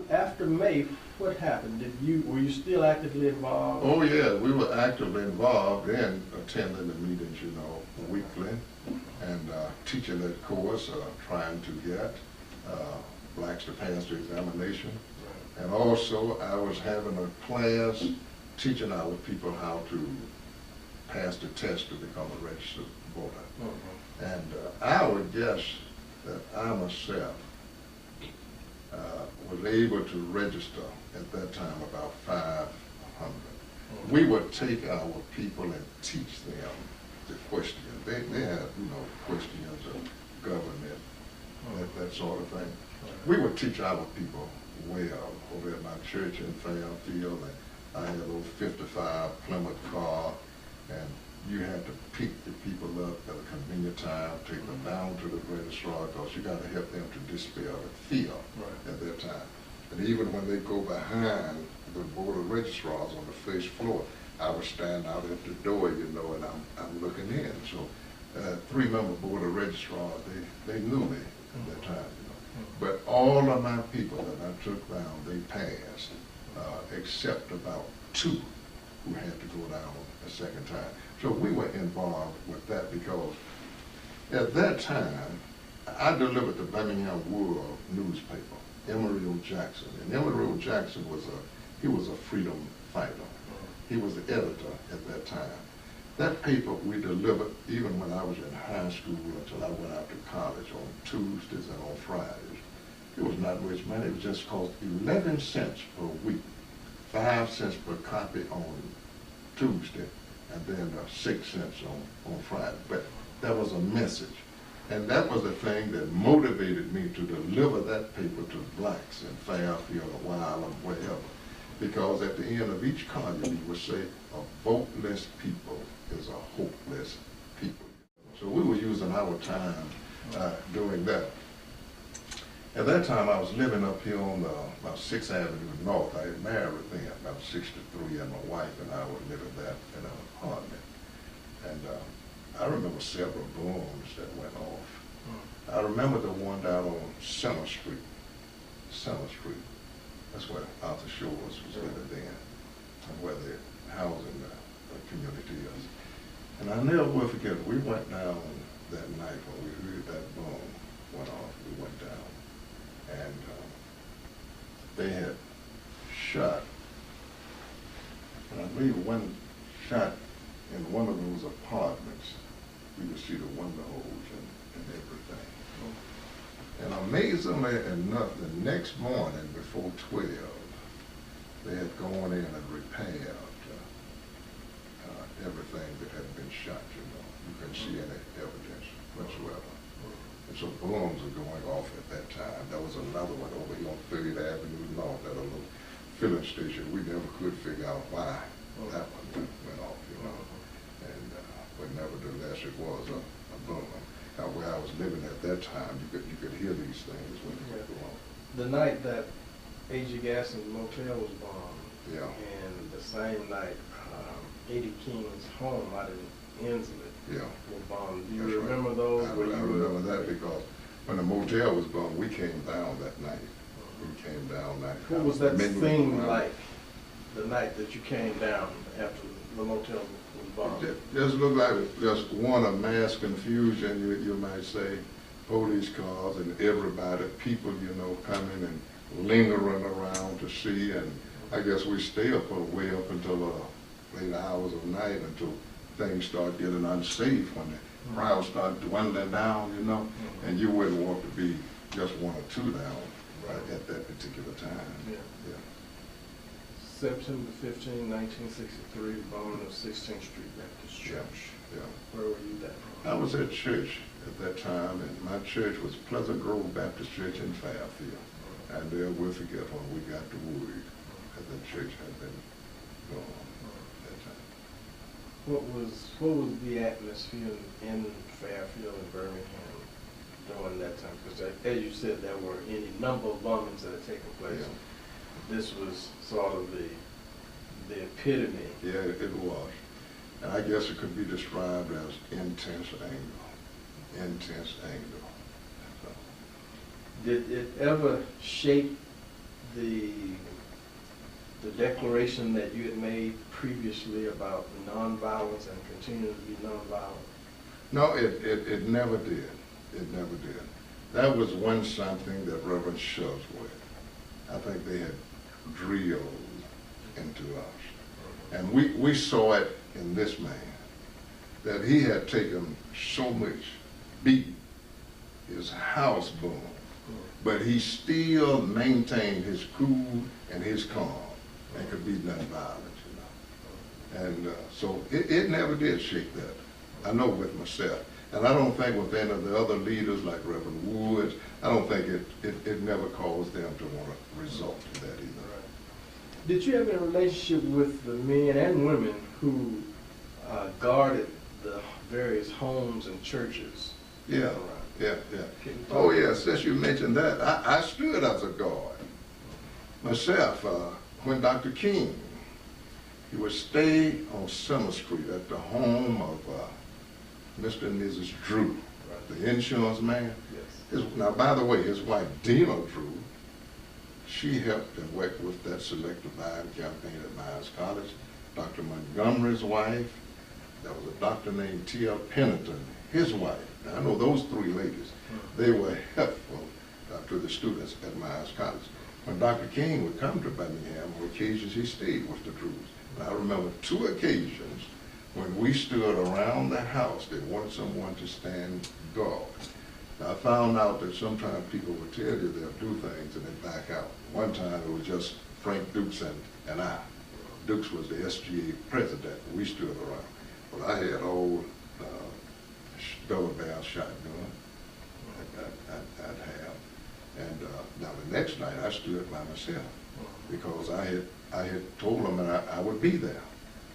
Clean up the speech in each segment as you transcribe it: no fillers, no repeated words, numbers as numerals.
after May, what happened? Were you still actively involved? Oh yeah, we were actively involved in attending the meetings, you know, weekly, and teaching that course, trying to get blacks to pass the examination. And also I was having a class teaching our people how to pass the test to become a registered voter. And I would guess that I myself was able to register at that time about 500. We would take our people and teach them the questions. They had, you know, questions of government, that sort of thing. We would teach our people well over at my church in Fairfield, and I had a little 55 Plymouth car, and you had to pick the people up at a convenient time, take them down to the registrar, because you got to help them to dispel the fear at that time. And even when they go behind the board of registrars on the first floor, I would stand out at the door, you know, and I'm looking in. So 3-member board of registrars, they knew me at that time, you know. But all of my people that I took down, they passed, except about 2 who had to go down a second time. So we were involved with that because at that time, I delivered the Birmingham World newspaper, Emory O. Jackson. And Emory O. Jackson was a freedom fighter. He was the editor at that time. That paper we delivered even when I was in high school until I went out to college on Tuesdays and on Fridays. It was not much money. It was just cost 11 cents per week, 5 cents per copy on Tuesday, and then 6 cents on Friday. But that was a message. And that was the thing that motivated me to deliver that paper to blacks in Fairfield or Wylam, wherever. Because at the end of each column, you would say, a voteless people is a hopeless people. So we were using our time doing that. At that time, I was living up here on about 6th Avenue North. I had married then, about 63, and my wife and I were living there in an apartment. And I remember several booms that went off. I remember the one down on Center Street. That's where Arthur Shores was living then, and where the housing community is. And I never will forget, we went down that night when we heard that boom went off. We went down, and they had shot, and I believe one shot in one of those apartments. We could see the window holes and everything. And amazingly enough, the next morning before 12, they had gone in and repaired everything that had been shot, you know. You couldn't see any evidence whatsoever. And so bombs were going off at that time. There was another one over here on 3rd Avenue North at a little filling station. We never could figure out why that one went off, you know. And but nevertheless, it was a boom. Now, where I was living at that time, you could hear these things when they would go on. The night that A.G. Gaston's motel was bombed, and the same night, Eddie King's home out in Inslee was bombed. Do you remember those? I remember that because when the motel was bombed, we came down that night. We came down that night. What was that scene like the night that you came down after the motel was bombed? It just looked like just one of mass confusion, you might say. Police cars and everybody, people, you know, coming and lingering around to see. And I guess we stayed up way up until late hours of night until things start getting unsafe when the crowd started dwindling down, you know, and you wouldn't want to be just 1 or 2 down at that particular time. September 15, 1963, bombing of 16th Street Baptist Church. Where were you then? I was at church at that time, and my church was Pleasant Grove Baptist Church in Fairfield. And there we'll forget when we got the word that the church had been gone at that time. What was the atmosphere in Fairfield and Birmingham during that time? Because as you said, there were any number of bombings that had taken place. This was sort of the epitome. Yeah, it was. And I guess it could be described as intense anger. Intense anger. So. Did it ever shape the declaration that you had made previously about nonviolence and continuing to be nonviolent? No, it never did. It never did. That was something that Reverend Shuttlesworth, I think they had drilled into us. And we saw it in this man, that he had taken so much beating, his house burned, but he still maintained his cool and his calm and could be nonviolent, you know. And so it never did shake that. I know with myself. And I don't think with any of the other leaders like Reverend Woods, I don't think it never caused them to want to resort to that either. Right. Did you have a relationship with the men and women who guarded the various homes and churches? Yeah, yeah. Oh yeah, since you mentioned that, I stood as a guard myself. When Dr. King, he would stay on Summer Street at the home of Mr. and Mrs. Drew, the insurance man. Yes. Now, by the way, his wife, Dina Drew, she helped and worked with that selective buying campaign at Myers College. Dr. Montgomery's wife, there was a doctor named T.L. Pennington, his wife. Now, I know those three ladies. They were helpful to the students at Myers College. When Dr. King would come to Birmingham, on occasions he stayed with the Drews. And I remember 2 occasions when we stood around the house, they wanted someone to stand guard. Now, I found out that sometimes people would tell you they'll do things and then back out. One time it was just Frank Dukes and I. Dukes was the SGA president. We stood around. Well, I had old double barrel shotgun I'd have. And now the next night I stood by myself because I had told them that I would be there.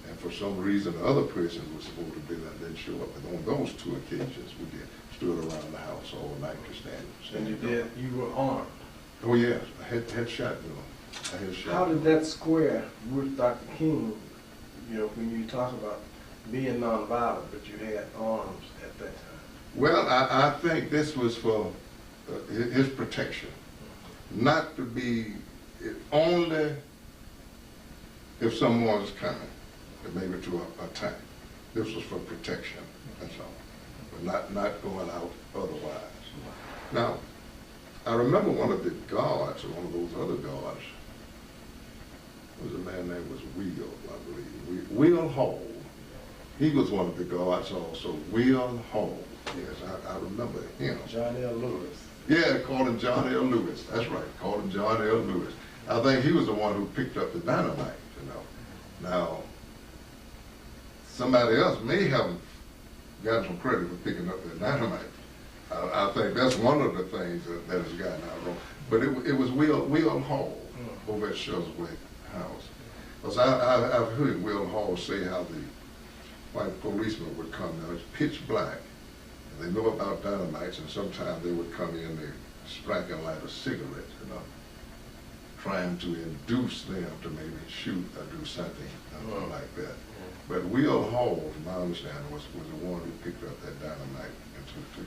And for some reason, the other person was supposed to be there and didn't show up. But on those 2 occasions, we stood around the house all night to stand. And you were armed? Oh yes, I had shotgun. I had shotgun. How did that square with Dr. King, you know, when you talk about being nonviolent, but you had arms at that time? Well, I think this was for his protection. Not to be, only if someone was coming, maybe to attack. This was for protection, that's all. But not going out otherwise. Now, I remember one of the guards, or one of those other guards, was a man named Will, I believe. Will Hall. He was one of the guards also. Will Hall. Yes, I remember him. John L. Lewis. Yeah, called him John L. Lewis. That's right, called him John L. Lewis. I think he was the one who picked up the dynamite, you know. Now, somebody else may have gotten some credit for picking up the dynamite. I think that's one of the things that has gotten out wrong. But it was Will Hall over at Shuttlesworth House. Because I've heard Will Hall say how the white policemen would come. Now, it's pitch black. They know about dynamites, and sometimes they would come in, they strike and light a cigarette, you know, trying to induce them to maybe shoot or do something like that. But Will Hall, from my understanding, was the one who picked up that dynamite and took